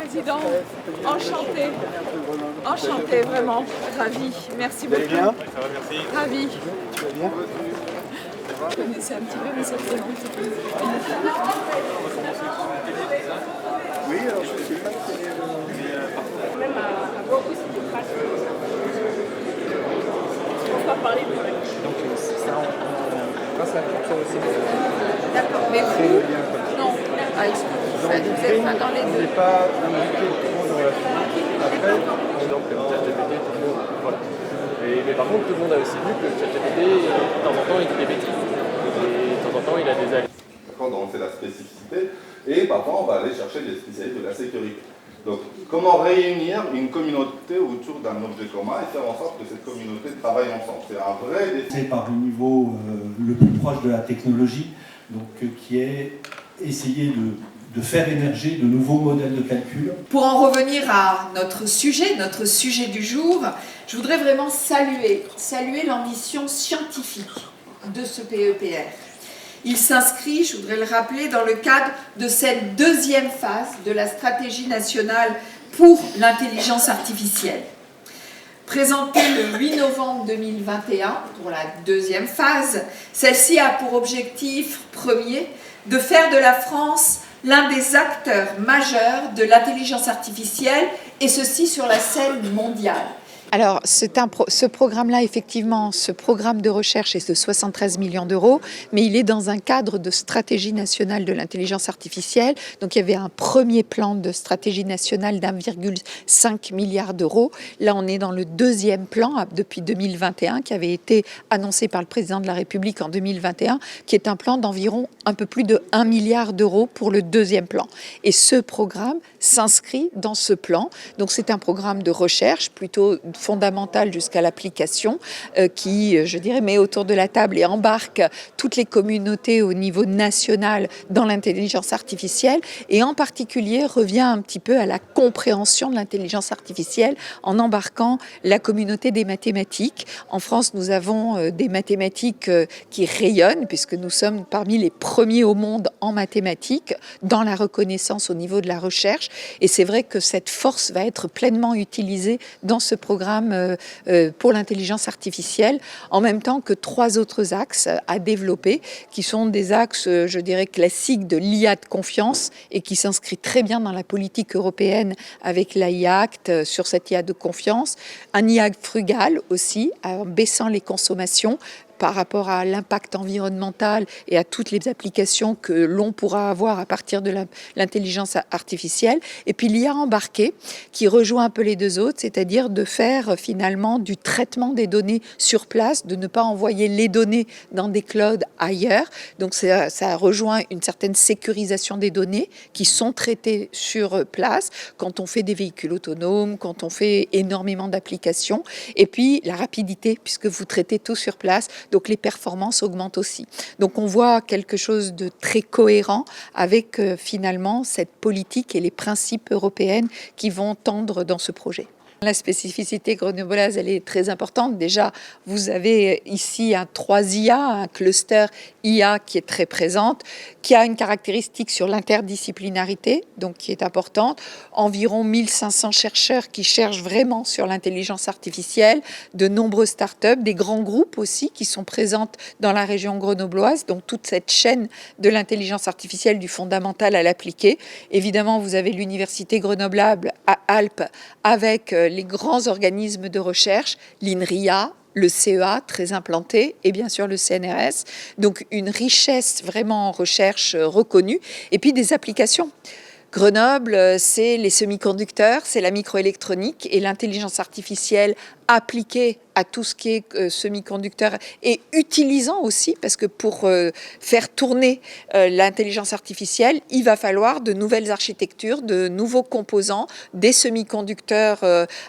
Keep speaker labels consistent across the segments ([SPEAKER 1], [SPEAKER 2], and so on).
[SPEAKER 1] Président. Enchantée. Enchantée, vraiment. Ravie. Merci beaucoup.
[SPEAKER 2] Bien.
[SPEAKER 1] Ravie.
[SPEAKER 2] Tu vas bien?
[SPEAKER 1] Je connaissais un petit peu, mais ça fait longtemps.
[SPEAKER 2] Oui, alors je sais pas quel est
[SPEAKER 1] Même à beaucoup, c'était pas on va parler de
[SPEAKER 2] donc ça, grâce à ça aussi.
[SPEAKER 1] D'accord, mais
[SPEAKER 2] C'est le lien.
[SPEAKER 1] non. Ah, est-ce que vous êtes pas dans les
[SPEAKER 2] On
[SPEAKER 1] deux?
[SPEAKER 2] n'est pas impliqué trop dans la suite. Après,
[SPEAKER 3] exemple, comme ChatGPT, tout le monde. Voilà. Mais par contre, tout le monde a aussi vu que ChatGPT, de temps en temps, il dit des bêtises. Et de temps en temps, il a des alliés.
[SPEAKER 4] D'accord, donc c'est la spécificité. Et parfois, on va aller chercher des spécialistes de la sécurité. Donc, comment réunir une communauté autour d'un objet commun et faire en sorte que cette communauté travaille ensemble. C'est un vrai défi.
[SPEAKER 5] C'est par le niveau le plus proche de la technologie, donc qui est essayer de faire émerger de nouveaux modèles de calcul.
[SPEAKER 6] Pour en revenir à notre sujet du jour, je voudrais vraiment saluer l'ambition scientifique de ce PEPR. Il s'inscrit, je voudrais le rappeler, dans le cadre de cette deuxième phase de la stratégie nationale pour l'intelligence artificielle. Présentée le 8 novembre 2021 pour la deuxième phase, celle-ci a pour objectif premier de faire de la France l'un des acteurs majeurs de l'intelligence artificielle, et ceci sur la scène mondiale.
[SPEAKER 7] Alors, ce programme-là, effectivement, ce programme de recherche est de 73 millions d'euros, mais il est dans un cadre de stratégie nationale de l'intelligence artificielle. Donc, il y avait un premier plan de stratégie nationale d'1,5 milliard d'euros. Là, on est dans le deuxième plan depuis 2021, qui avait été annoncé par le président de la République en 2021, qui est un plan d'environ un peu plus de 1 milliard d'euros pour le deuxième plan. Et ce programme s'inscrit dans ce plan. Donc, c'est un programme de recherche plutôt fondamentale jusqu'à l'application qui, je dirais, met autour de la table et embarque toutes les communautés au niveau national dans l'intelligence artificielle, et en particulier revient un petit peu à la compréhension de l'intelligence artificielle en embarquant la communauté des mathématiques. En France, nous avons des mathématiques qui rayonnent puisque nous sommes parmi les premiers au monde en mathématiques dans la reconnaissance au niveau de la recherche, et c'est vrai que cette force va être pleinement utilisée dans ce programme pour l'intelligence artificielle, en même temps que 3 autres axes à développer, qui sont des axes, je dirais, classiques de l'IA de confiance, et qui s'inscrit très bien dans la politique européenne avec l'AI Act sur cette IA de confiance. Un IA frugal aussi, en baissant les consommations par rapport à l'impact environnemental et à toutes les applications que l'on pourra avoir à partir de l'intelligence artificielle. Et puis l'IA embarquée, qui rejoint un peu les deux autres, c'est-à-dire de faire finalement du traitement des données sur place, de ne pas envoyer les données dans des clouds ailleurs. Donc ça rejoint une certaine sécurisation des données qui sont traitées sur place quand on fait des véhicules autonomes, quand on fait énormément d'applications. Et puis la rapidité, puisque vous traitez tout sur place, donc les performances augmentent aussi. Donc on voit quelque chose de très cohérent avec finalement cette politique et les principes européens qui vont tendre dans ce projet. La spécificité grenobloise, elle est très importante. Déjà, vous avez ici un 3 IA, un cluster IA qui est très présente, qui a une caractéristique sur l'interdisciplinarité, donc qui est importante. Environ 1500 chercheurs qui cherchent vraiment sur l'intelligence artificielle, de nombreuses startups, des grands groupes aussi qui sont présentes dans la région grenobloise, donc toute cette chaîne de l'intelligence artificielle du fondamental à l'appliquer. Évidemment, vous avez l'Université Grenoble à Alpes avec les grands organismes de recherche, l'INRIA, le CEA, très implanté, et bien sûr le CNRS. Donc une richesse vraiment en recherche reconnue, et puis des applications. Grenoble, c'est les semi-conducteurs, c'est la microélectronique et l'intelligence artificielle appliquée à tout ce qui est semi-conducteur, et utilisant aussi, parce que pour faire tourner l'intelligence artificielle, il va falloir de nouvelles architectures, de nouveaux composants, des semi-conducteurs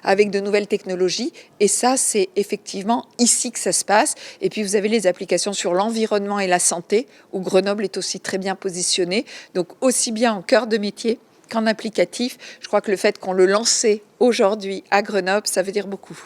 [SPEAKER 7] avec de nouvelles technologies, et ça c'est effectivement ici que ça se passe. Et puis vous avez les applications sur l'environnement et la santé, où Grenoble est aussi très bien positionné, donc aussi bien en cœur de métier qu'en applicatif. Je crois que le fait qu'on le lançait aujourd'hui à Grenoble, ça veut dire beaucoup.